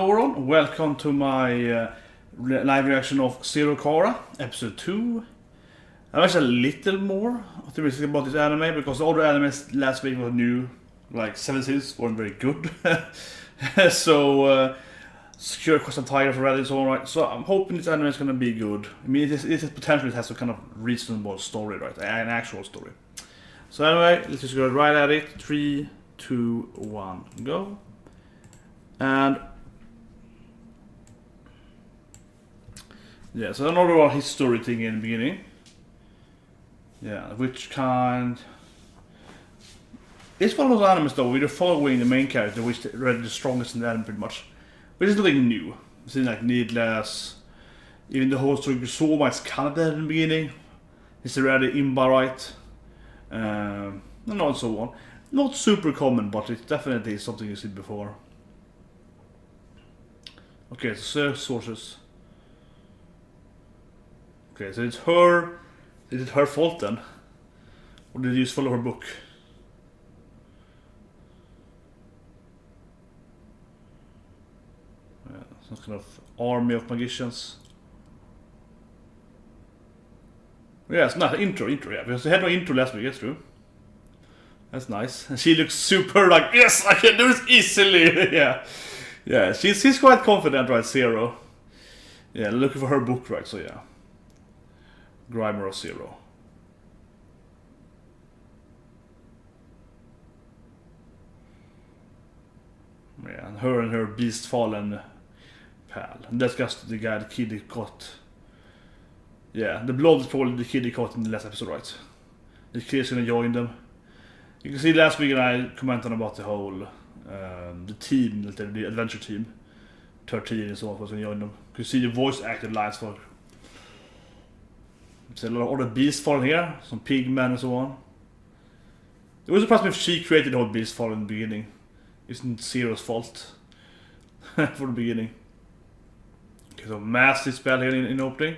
Everyone, welcome to my live reaction of Zero Kara, episode 2. I'm actually a little more optimistic about this anime because the other animes last week were new, like 7 seasons weren't very good. So, Secure Quest and Tiger for Reddit and so on, right? So I'm hoping this anime is gonna be good. I mean, it has a kind of reasonable story, right? An actual story. So anyway, let's just go right at it. 3, 2, 1, go. And yeah, so another history thing in the beginning. Yeah, which kind... It's one of those animes though, where you're following the main character, which is the strongest in the anime pretty much. Which is nothing new. It's like Needless, even the whole story Soma is kind of dead in the beginning. It's already Imba, right? And so on. Not super common, but it definitely is something you've seen before. Okay, so search sources. Okay, so it's her. Is it her fault then? Or did you just follow her book? Yeah, some kind of army of magicians. Yeah, it's not intro, yeah, because they had no intro last week, that's true. That's nice. And she looks super like, yes, I can do this easily. Yeah, she's quite confident, right, Zero. Yeah, looking for her book, right, so yeah. Grimer of Zero. Yeah, and her Beast Fallen pal. And that's just the guy, the kid he caught. Yeah, the blood is probably the kid he caught in the last episode, right? The kid's gonna join them. You can see last week I commented about the whole the team, the adventure team, 13 and so on, was gonna join them. You can see the voice acted lines for. There's a lot of other beasts falling here, some pigmen and so on. It was surprised me if she created the whole beast fall in the beginning. Isn't Zero's fault for the beginning. Okay, so massive spell here in opening.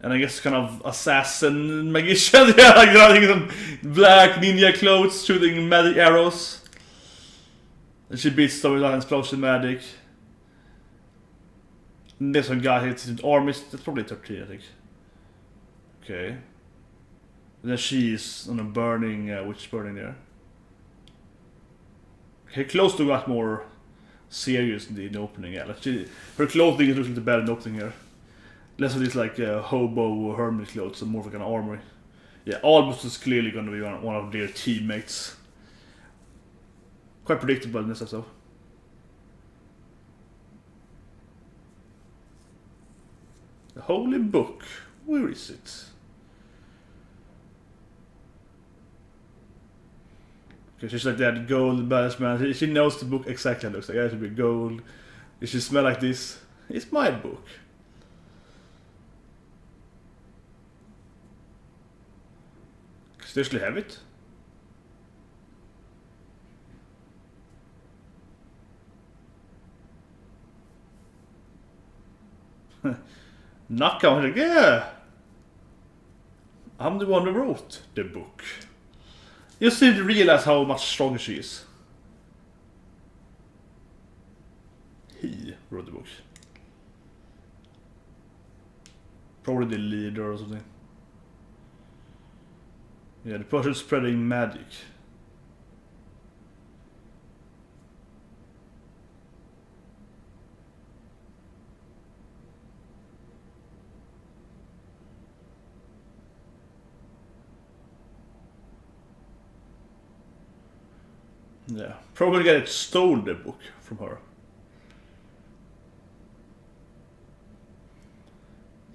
And I guess kind of assassin magician, yeah, like running some black ninja clothes, shooting magic arrows. And she beats them with an explosion magic. And there's some guy here with armies, that's probably 13, I think. Okay. And then she's on a burning, witch burning there. Okay, close to got more serious in the opening, yeah. Like her clothing is a little better in the opening here. Less of these like hobo or hermit clothes and more of like an armory. Yeah, Albus is clearly going to be one of their teammates. Quite predictable in this episode. The Holy Book. Where is it? Okay, she's like that gold badass man. She knows the book exactly how it looks like. It should be gold. It should smell like this. It's my book. Seriously have it? Knockout, like, yeah. I'm the one who wrote the book. You seem to realize how much stronger she is. He wrote the book. Probably the leader or something. Yeah, the person spreading magic. Yeah, probably get it stole the book from her.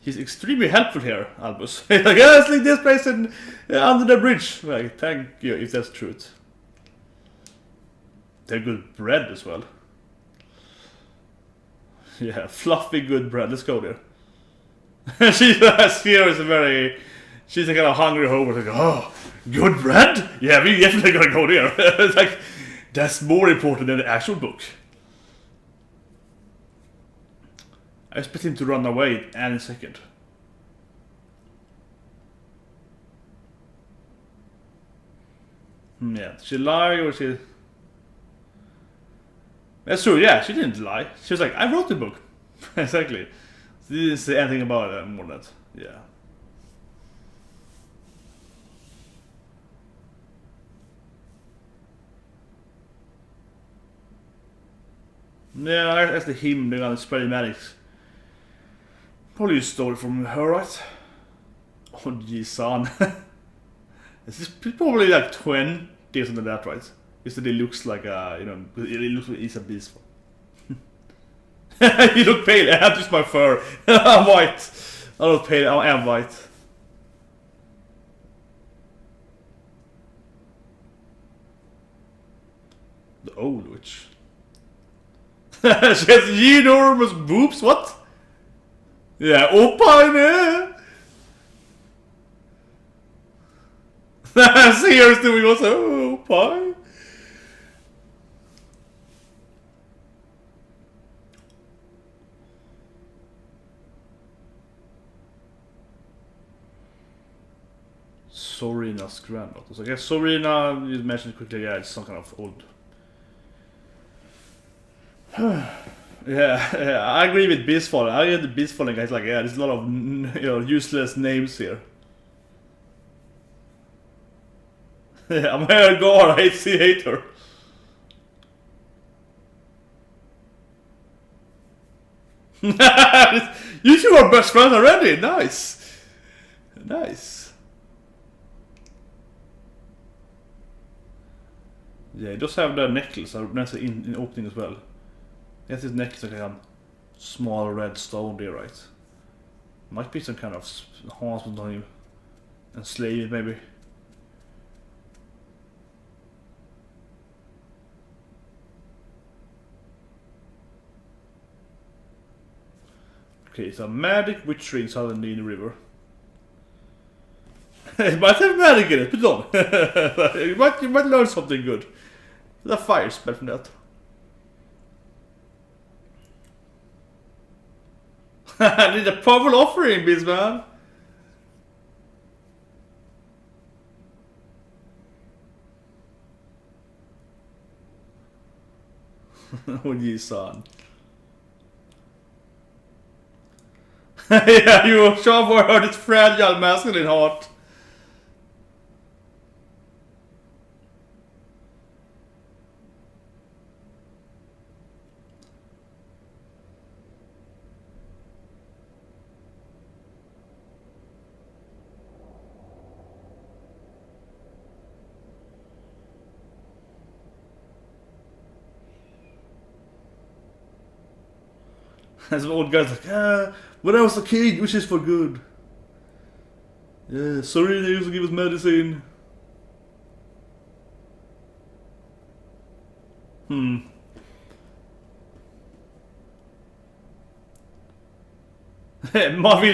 He's extremely helpful here, Albus. Like, yeah, let's leave this place under the bridge. Like, thank you, if that's true. They're good bread as well. Yeah, fluffy good bread. Let's go there. She's a kind of hungry hobo. Like, oh, good bread? Yeah, we definitely gotta go there. It's like, that's more important than the actual book. I expect him to run away any second. Yeah, she lie or she... That's true, yeah, she didn't lie. She was like, I wrote the book. Exactly. She didn't say anything about it more than that. Yeah. Yeah, that's the him doing all the spreading medics. Probably stole it from her, right? Oh, geez, son. This is probably like 20 or something like that, right? Because it looks like you know, it looks like it's a beast. You look pale. I'm just my fur. I'm white. I'm not pale. I am white. The old witch. She has enormous boobs. What? Yeah, opine. Seriously, we also opine. Sorina's granddaughter. So I guess Sorina, you mentioned quickly, yeah, it's some kind of old. Yeah, I agree with Beastfallen. I agree with the Beastfallen guys. Like, yeah, there's a lot of useless names here. Yeah, I'm here, God, I hate her. You two are best friends already. Nice, nice. Yeah, it does have the necklace. That's in opening as well. Yes, this necklace like a small red stone there, right? Might be some kind of husband on you. Enslave it, maybe. Okay, so magic witchery in southern Nene River. It might have magic in it, put it on. you might learn something good. There's a fire spell from that. I need a powerful offering, Beastman. Oh, ye son. Yeah, you sure for her this fragile masculine heart. As an old guy's like, when I was a kid, wishes for good. Yeah, sorry they used to give us medicine. Marvin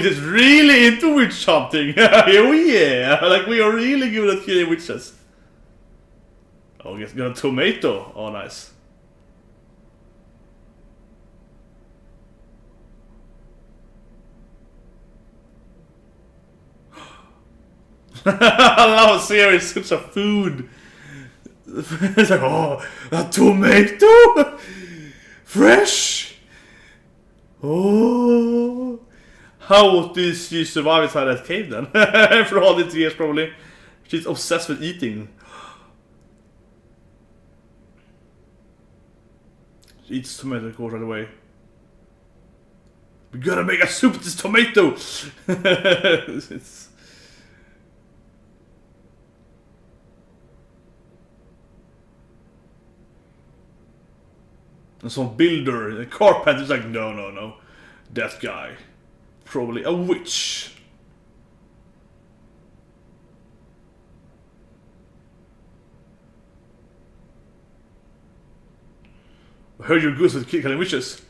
is really into witch hunting. Oh yeah, like we are really good at killing witches. Oh, I guess got a tomato. Oh, nice. I love series, such a food. It's like, oh, a tomato? Fresh? Oh. How did she survive inside that cave then? For all these years, probably. She's obsessed with eating. She eats tomato, of course, right away. We gotta make a soup with this tomato! It's... And some builder, a carpenter's like, no. That guy. Probably a witch. I heard you're good with killing witches.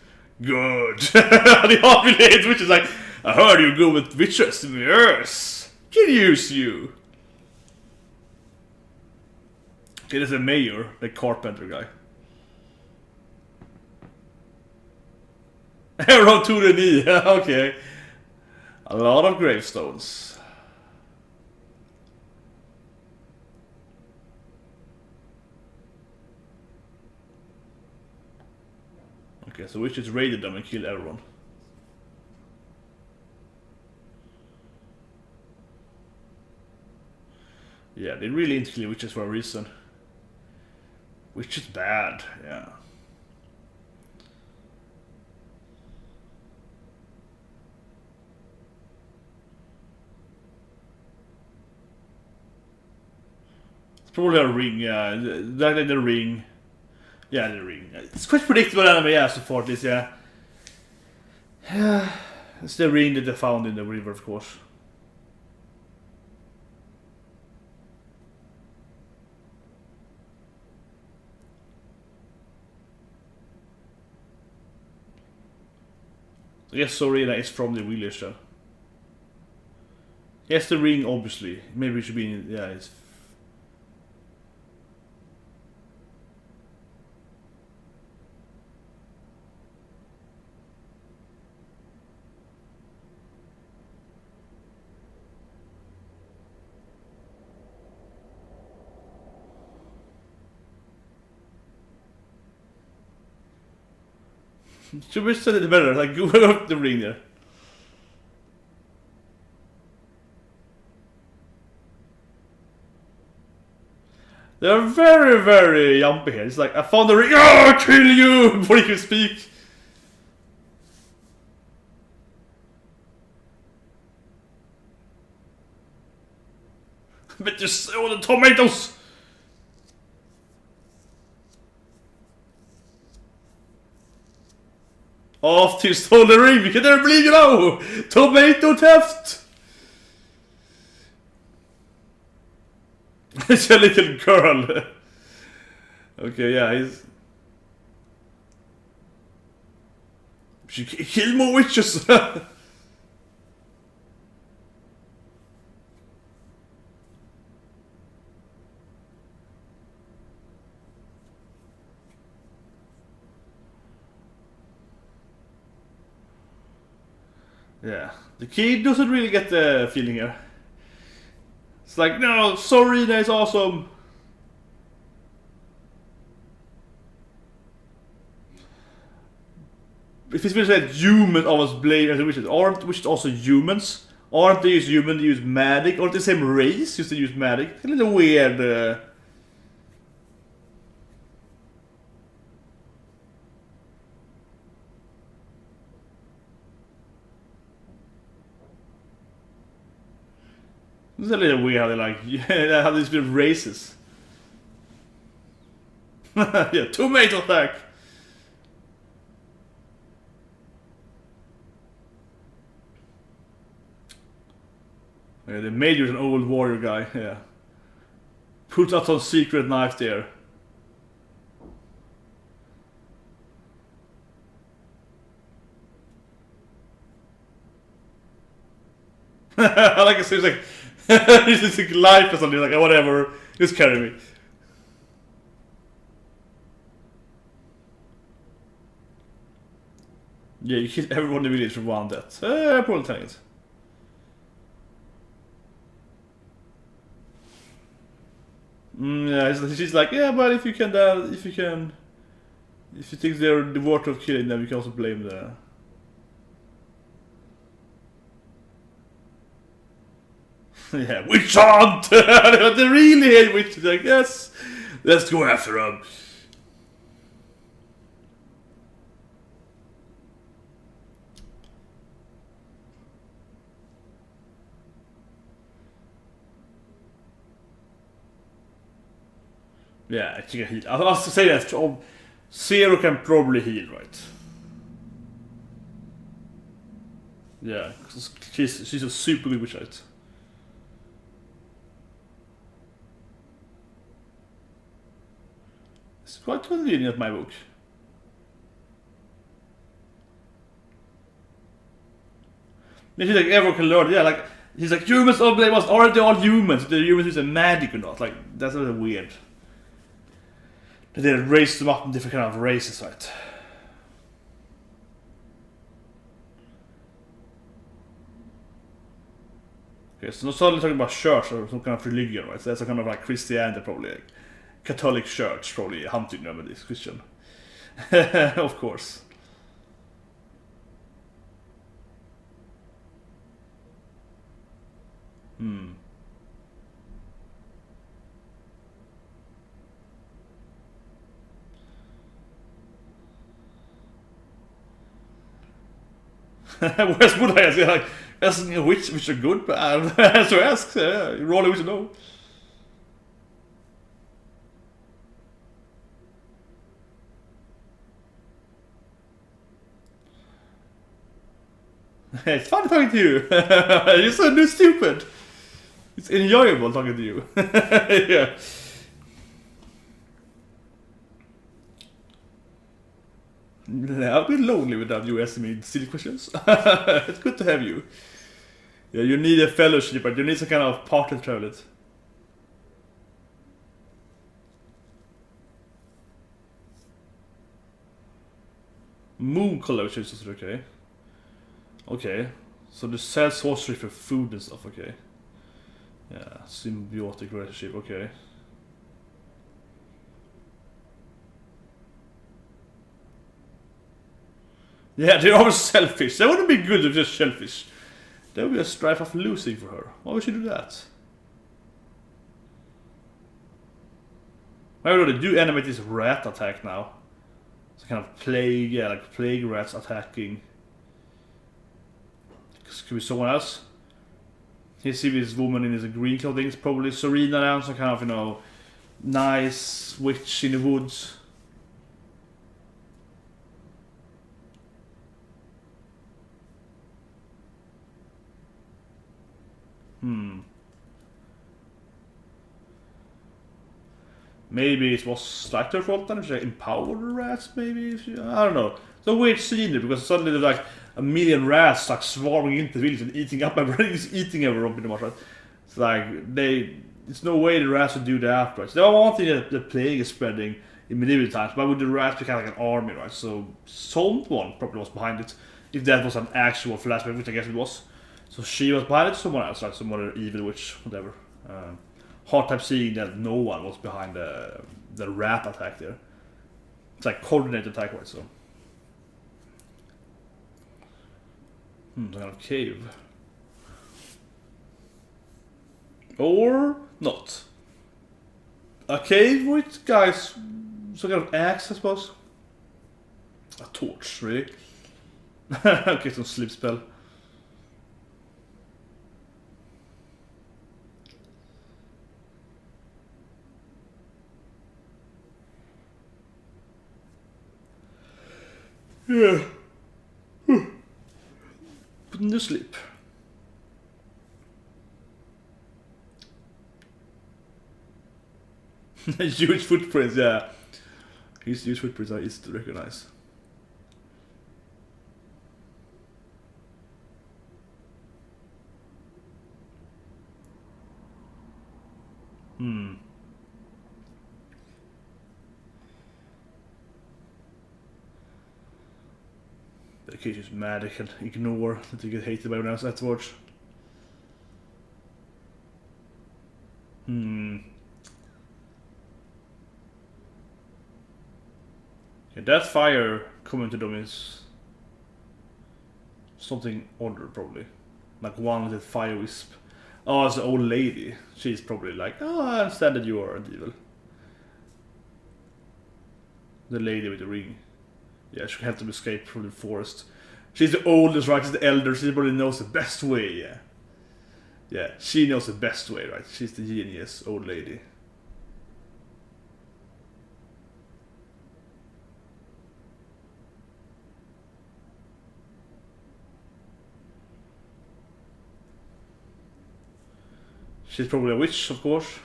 Good. The army lady witch is like, I heard you're good with witches. Yes. Can use you. Okay, there's a mayor, the carpenter guy. Arrow to the knee. Okay. A lot of gravestones. so witches raided them and killed everyone. Yeah, they really into killing witches for a reason. Which is bad, yeah. It's probably a ring, yeah. That in the ring. Yeah, the ring. It's quite predictable anime, yeah, so far this, yeah. It's the ring that they found in the river, of course. I guess Sorina is from the village then. Yes, the ring, obviously. Maybe it should be in, yeah, it's... Should we set it better? Like, go up the ring there. They're very, very jumpy here. It's like, I found the ring. Oh, kill you! Before you can speak. But just all the tomatoes! After you stole the ring, we can never believe you know! Tomato theft! It's a little girl. Okay, yeah, he's... She killed more witches! Yeah, the kid doesn't really get the feeling here. It's like, no, sorry, that's awesome. If it's been said humans always blame as witches, aren't witches also humans? Aren't they use human, they use magic? Aren't they the same race used to use magic? It's a little weird. It's a little weird how they like, yeah, how these bit of races. Yeah, tomato attack. Yeah, the major's an old warrior guy, yeah. Put out some secret knife there. I like it seems like this is like life or something, like whatever, just carry me. Yeah, you killed everyone in the village for one death. Poor things. Yeah, she's like, yeah, but if you think they're the worth of killing them, you can also blame the... Yeah, witch hunt! They really hate witches, like, yes, let's go after them. Yeah, I can heal. I'll say that Zero can probably heal, right? Yeah, she's a super good witch, right? It's quite convenient, my book. She's like, everyone can learn, yeah, like, he's like, humans aren't they all humans? The humans use a magic or not? Like, that's a little weird. They raised them up in different kind of races, right? Okay, so not suddenly talking about church or some kind of religion, right? So that's a kind of like Christianity, probably. Like Catholic church, probably hunting them with this Christian. Of course. Where's would I ask? Like asking which are good, but I don't have to ask. You really wish to know. It's fun talking to you. You're so stupid. It's enjoyable talking to you. Yeah. I'll be lonely without you asking me silly questions. It's good to have you. Yeah, you need a fellowship, but you need some kind of partner to travel it. Moon collections is okay. Okay. So the sell sorcery for food and stuff, okay. Yeah, symbiotic relationship, okay. Yeah, they're always selfish. That wouldn't be good if just selfish. That would be a strife of losing for her. Why would she do that? Why would they do animate this rat attack now? It's kind of plague, yeah, like plague rats attacking. Could be someone else. You see this woman in this green clothing, it's probably Serena down, some kind of, you know, nice witch in the woods. Maybe it was like their fault then, if they empowered the rats, maybe? I don't know. It's a weird scene because suddenly there's like a million rats like swarming into the village and eating up everyone, just eating everyone pretty much, right? It's like, there's no way the rats would do that, right? So one thing that the plague is spreading in medieval times, but with the rats become like an army, right? So someone probably was behind it, if that was an actual flashback, which I guess it was. So she was behind it, someone else, like some other evil witch, whatever. Hard time seeing that no one was behind the rat attack there. It's like coordinated attack, right? So, some kind of cave, or not? A cave with guys, some kind of axe, I suppose. A torch, really? Okay, some sleep spell. Yeah. Put him to sleep. Huge footprints, yeah. His huge footprints are easy to recognize. The kid is mad, they can ignore that they get hated by everyone else afterwards. Okay, that fire coming to them is something older, probably. Like one little fire wisp. Oh, it's an old lady. She's probably like, oh, I understand that you are an evil. The lady with the ring. Yeah, she helped them escape from the forest. She's the oldest, right? She's the elder. She probably knows the best way, yeah. Yeah, she knows the best way, right? She's the genius old lady. She's probably a witch, of course.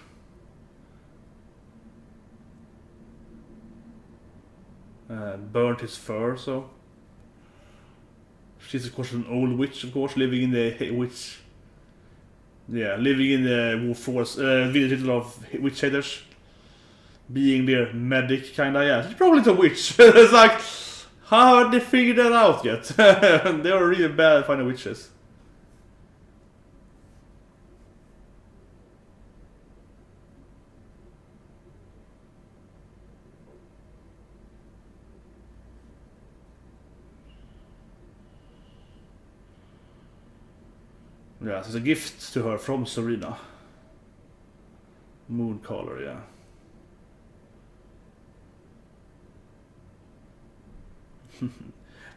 Burnt his fur, so. She's of course an old witch, of course, living in the witch. Yeah, living in the forest, village of witch haters. Being their medic, kinda, yeah. She's probably a witch. It's like, how have they figured that out yet? They are really bad at finding witches. Yeah, so it's a gift to her from Serena. Moon color, yeah.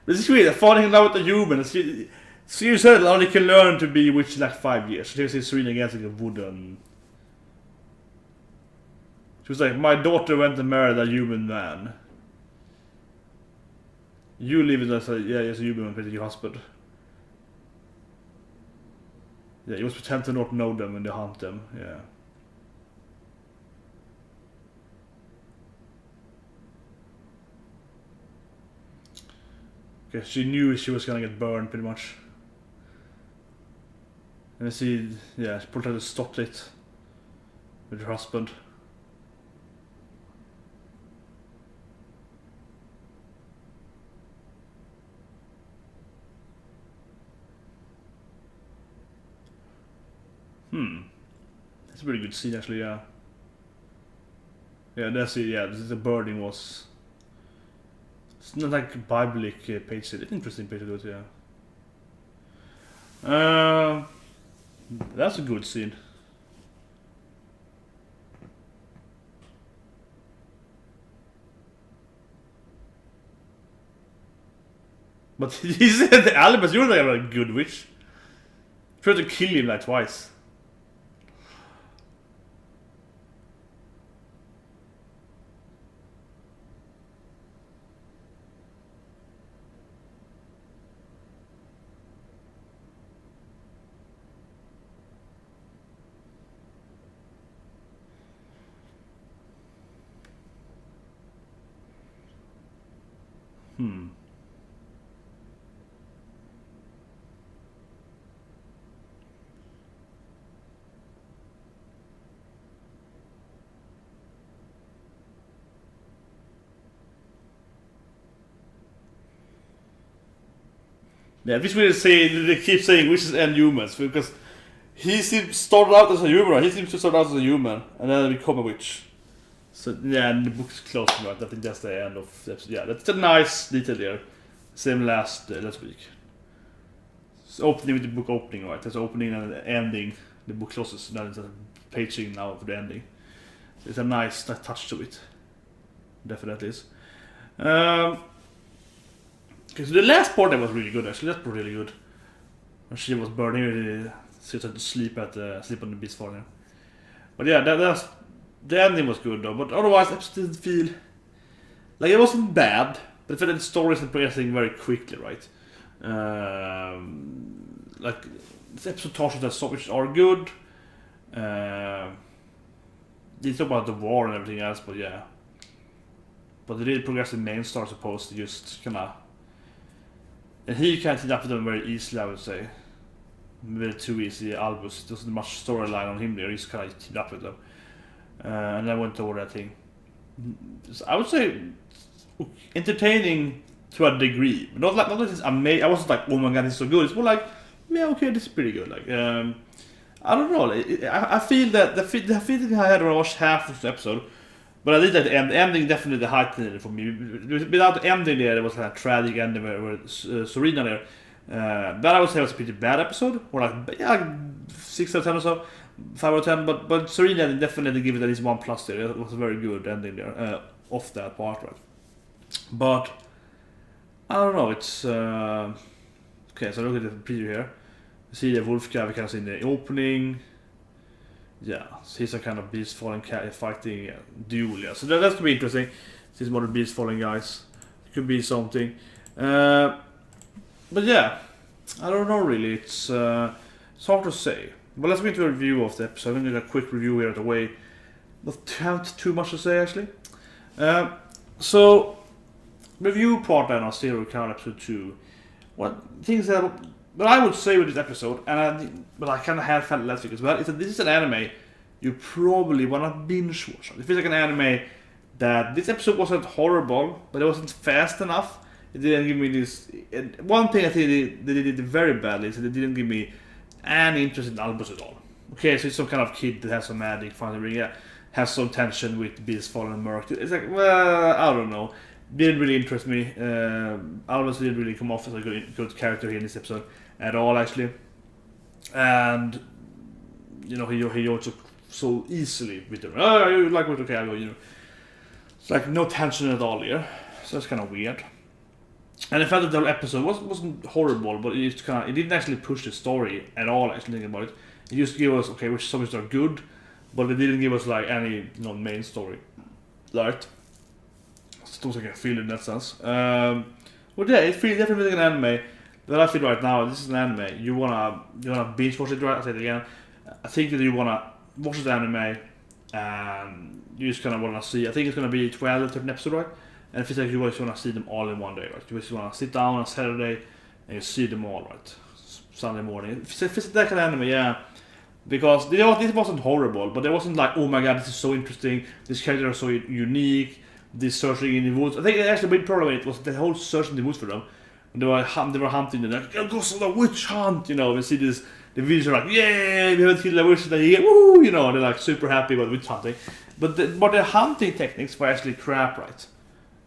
This is weird, falling in love with a human. She said only can learn to be witch in like 5 years. She was Serena against like a wooden. She was like, my daughter went and married a human man. You live as a human with your husband. Yeah, you must pretend to not know them when they hunt them, yeah. Okay, she knew she was gonna get burned pretty much. And she probably tried to stop it with her husband. That's a pretty good scene actually, yeah. Yeah, that's it, yeah, the birding was... It's not like biblic page, it's interesting page to do it, yeah. That's a good scene. But he said the Albus, you're like a good witch. Tried to kill him like twice. Yeah, this will say they keep saying witches and humans because he seems started out as a human. He seems to start out as a human and then become a witch. So yeah, and the book's closed about. I think that's the end of the episode. Yeah, that's a nice detail there. Same last week. It's opening with the book opening, right? There's opening and ending. The book closes. Then it's a paging now for the ending. So it's a nice touch to it. Definitely is. Okay, so the last part that was really good actually. That was really good. When she was burning, she tried to sleep on the beast falling. But yeah, the ending was good though. But otherwise, the episode didn't feel like it wasn't bad. But I felt the story is progressing very quickly, right? Like this episode talks about stuff which are good. They talk about the war and everything else, but yeah. But the really progressive main star is supposed to just kinda. And he can't team up with them very easily, I would say. Very too easy, Albus. There's not much storyline on him there, he's kinda teamed up with them. And I went over that thing. I would say entertaining to a degree. Not that it's amazing. I wasn't like, oh my god, it's so good. It's more like, yeah, okay, this is pretty good. Like, I don't know. I feel that the feeling I had when I watched half of the episode, but I did that the ending definitely heightened it for me. Without the ending there was kind of tragic ending where Serena there. That I would say was a pretty bad episode, or like 6 out of 10 or so, 5 out of 10. But Serena definitely give it at least 1+ there. It was a very good ending there off that part, right? But I don't know. It's okay. So look at the preview here. See the wolf guy we can see in the opening. Yeah, so he's a kind of beast falling fighting duel. Yeah, so that could be interesting. These more beast falling guys. It could be something. But yeah, I don't know really. It's hard to say. But let's get into a review of the episode. I'm going to do a quick review here at the way. Not have too much to say actually. So review part then of Serial Killer episode 2. What things that. But I would say with this episode, but I kind of had felt last week as well, is that this is an anime you probably want to binge watch. It feels like an anime that this episode wasn't horrible, but it wasn't fast enough. It didn't give me this. One thing I think they did very badly is that they didn't give me any interest in Albus at all. Okay, so it's some kind of kid that has some magic, has some tension with Beast falling and Murk. It's like, well, I don't know. Didn't really interest me. Albus didn't really come off as a good character here in this episode at all, actually. And he also so easily with them. Oh, you like what? Okay, I go. It's like no tension at all here. So that's kind of weird. And I felt that the whole episode wasn't horrible, but it didn't actually push the story at all. Actually thinking about it, it just gave us which zombies are good, but it didn't give us like any main story, right? So don't think I feel in that sense. Well, yeah, it feels definitely like an anime. That I feel right now, this is an anime. You wanna binge watch it, right? I say it again. I think that you wanna watch the anime, and you just kind of wanna see. I think it's gonna be 12 to an episode, right? And it feels like you just wanna see them all in one day, right? You just wanna sit down on Saturday and you see them all, right? Sunday morning. If it's that kind of anime, yeah. Because this wasn't horrible, but it wasn't like, oh my god, this is so interesting. This character is so unique. This searching in the woods. I think actually the big problem with it was the whole search in the woods for them. They were hunting, and they're like, go on a witch hunt, We see this, the villagers are like, yeah, we haven't killed a witch in a year, woo, they're like super happy about witch hunting. But the hunting techniques were actually crap, right?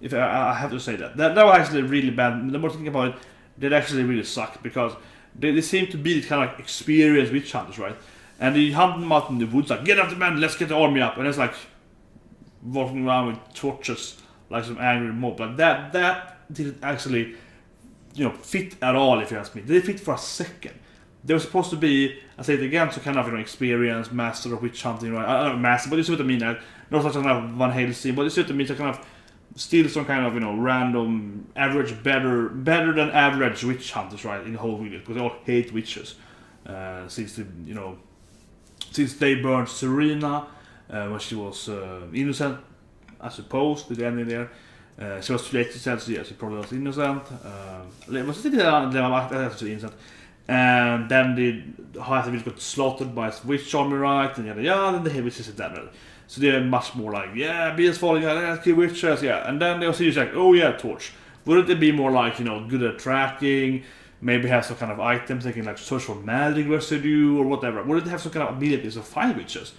If I have to say that. That was actually really bad. The more I think about it, that actually really sucked, because they seem to be kind of like experienced witch hunters, right? And they hunt them out in the woods, like, get up the man, let's get the army up. And it's like, walking around with torches, like some angry mob. Like that didn't actually fit at all, if you ask me. They fit for a second. They were supposed to be, I say it again, so kind of experienced master of witch hunting, right? I don't know, master, but you see what I mean. Not such kind of Van Helsing, but you see what I mean. So kind of still some kind of random, average, better than average witch hunters, right? In the whole village, because they all hate witches. Since they burned Serena when she was innocent, I suppose. The ending there. She was too late to say, so yeah, she probably was innocent. Was it innocent? And then the half of it got slaughtered by witch army, right? And then the witches is dead. So they're much more like, yeah, bees falling out, kill witches, yeah. And then they also use like, oh yeah, torch. Wouldn't it be more like, good at tracking? Maybe have some kind of items they can like search for magic residue or whatever. Wouldn't they have some kind of abilities to find witches?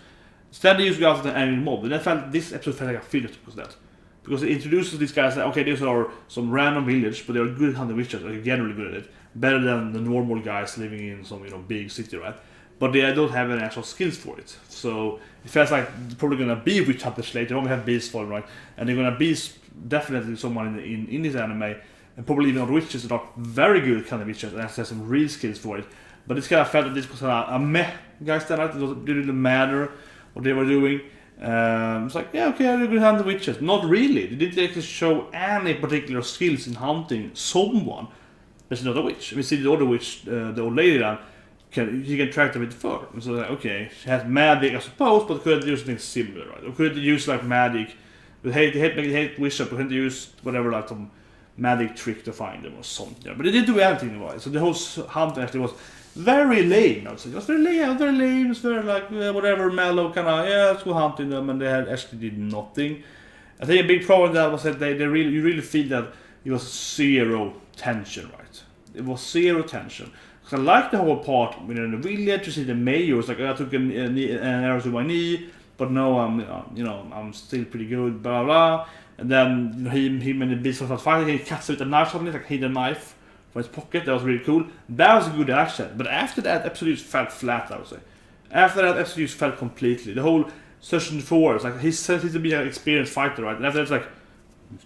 Instead they usually go out to the enemy mob. And this episode felt like a filler because of that. Because it introduces these guys that, okay, these are some random village, but they're good at hunting witches, they're generally good at it. Better than the normal guys living in some, big city, right? But they don't have any actual skills for it. So it feels like they're probably gonna be witch hunters later. They only have beasts for them, right? And they're gonna be definitely someone in this anime, and probably even other witches that are very good kind of witches and has some real skills for it. But it's kind of felt that this was a meh guys that right? It didn't really matter what they were doing. It's like, yeah, okay, they're good at hunting witches. Not really. They didn't actually show any particular skills in hunting someone that's not a witch. We see the other witch, the old lady then, she can track them with fur. So like, okay, she has magic, I suppose, but couldn't use anything similar, right? Or couldn't use like magic. They hate witches, but couldn't use whatever, like some magic trick to find them or something. Yeah. But they didn't do anything about it. So the whole hunt actually was very lame, I would say. It was very lame, it's very like, whatever, mellow, kind of, yeah, let's go hunting them, and they actually did nothing. I think a big problem with that was that you really feel that it was zero tension, right? It was zero tension. Because I liked the whole part when in the village, you see the mayor was like, I took an arrow to my knee, but no, I'm still pretty good, blah, blah. And then him and the beast was fighting, he cuts with a knife suddenly, like hidden knife from his pocket. That was really cool. That was a good action. But after that, episode just felt flat, I would say. After that, episode just felt completely. The whole session 4, it's like he's to be an experienced fighter, right? And after that, it's like,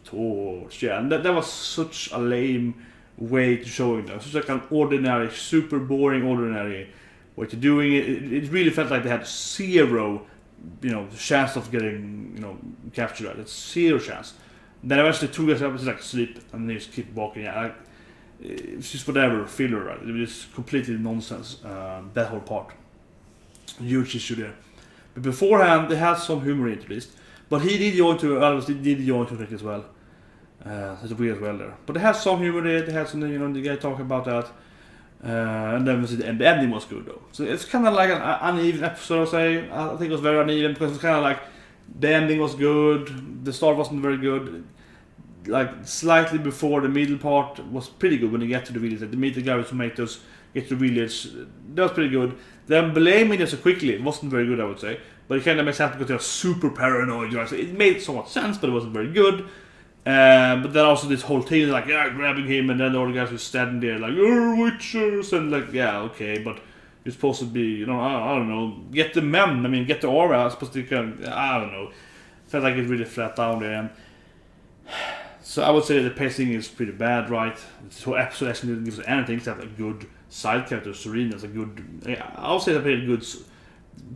torch, yeah. And that was such a lame way to showing them. It's like an ordinary, super boring, ordinary way to doing it. It really felt like they had zero, chance of getting, captured. Right? It's zero chance. Then eventually 2 guys up, it's like sleep, and they just keep walking. Yeah, it's just whatever, filler, right? It was just completely nonsense, that whole part. Huge issue there. But beforehand, they had some humor at least. But he did join to it as well. So it's weird as well there. But they had some humor there, they had some, the guy talking about that. And then the ending was good though. So it's kind of like an uneven episode, I'll say. I think it was very uneven because it's kind of like the ending was good, the start wasn't very good. Like slightly before the middle part was pretty good when they get to the village. Like, they meet the guy with tomatoes, get to the village, that was pretty good. Then blaming them so quickly, it wasn't very good, I would say. But it kind of makes sense because they're super paranoid, right? So it made somewhat sense, but it wasn't very good. But then also this whole thing, like, grabbing him, and then all the guys were standing there like, witches, and like, yeah, okay, but You're supposed to be, you know, I don't know, get the men. I mean, get the aura. I'm supposed to I don't know. Felt like it's really flat down there. And so I would say the pacing is pretty bad, right? So episode actually didn't give us anything except a good side character. Serena's a good. I would say a pretty good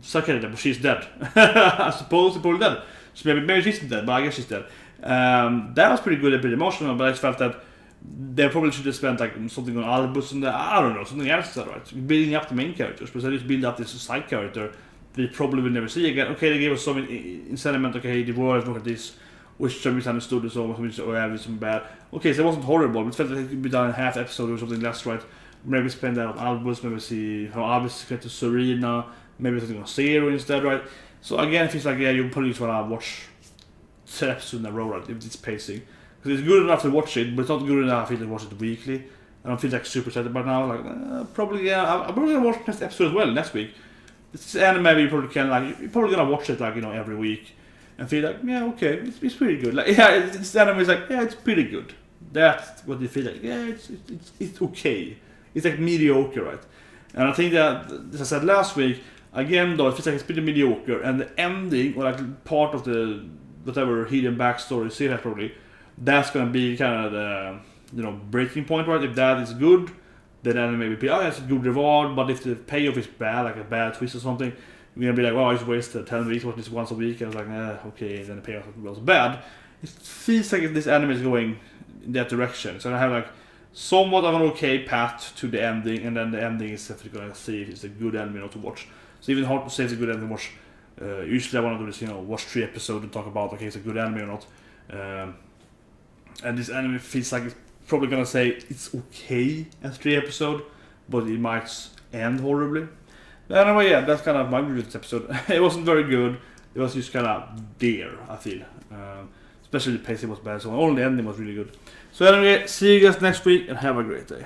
side character, but she's dead. I suppose she's probably dead. So maybe she's dead, but I guess she's dead. That was pretty good and pretty emotional, but I just felt that they probably should have spent like something on Albus and I don't know, something else, right? Building up the main characters, but they just build up this side character we probably will never see again. Okay, they gave us some incentive. Okay, the world, look at this, which some misunderstood and so on, which was some bad. Okay, so it wasn't horrible, but it felt like it could be done in half episode or something less, right? Maybe spend that on Albus, maybe see how Albus get to Serena, maybe something on Zero instead, right? So again, it feels like, yeah, you probably just want to watch 10 episodes in a row, right, if it's pacing. Because it's good enough to watch it, but it's not good enough to watch it weekly. I don't feel like super excited by now. Like, probably, yeah, I'm probably gonna watch next episode as well next week. It's anime you probably can, like, you're probably gonna watch it, like, you know, every week and feel like, yeah, okay, it's pretty good. Like, yeah, it's anime is like, yeah, it's pretty good. That's what you feel like. Yeah, it's okay. It's like mediocre, right? And I think that, as I said last week, again though, it feels like it's pretty mediocre, and the ending, or like part of the whatever hidden backstory series probably, that's gonna be kind of the, you know, breaking point, right? If that is good, then anime will be, oh, it's a good reward. But if the payoff is bad, like a bad twist or something, you're gonna be like, oh, I just wasted 10 weeks watching this once a week. And I was like, okay, then the payoff was bad. It feels like this anime is going in that direction. So I have like somewhat of an okay path to the ending, and then the ending is definitely gonna see if it's a good anime or not to watch. So even hard to say it's a good anime to watch. Usually I want to do this, you know, watch 3 episodes and talk about, okay, it's a good anime or not. And this anime feels like it's probably gonna say it's okay as 3 episodes, but it might end horribly. But anyway, yeah, that's kind of my review of this episode. It wasn't very good. It was just kind of there, I feel. Especially the pacing was bad, so only the ending was really good. So anyway, see you guys next week and have a great day.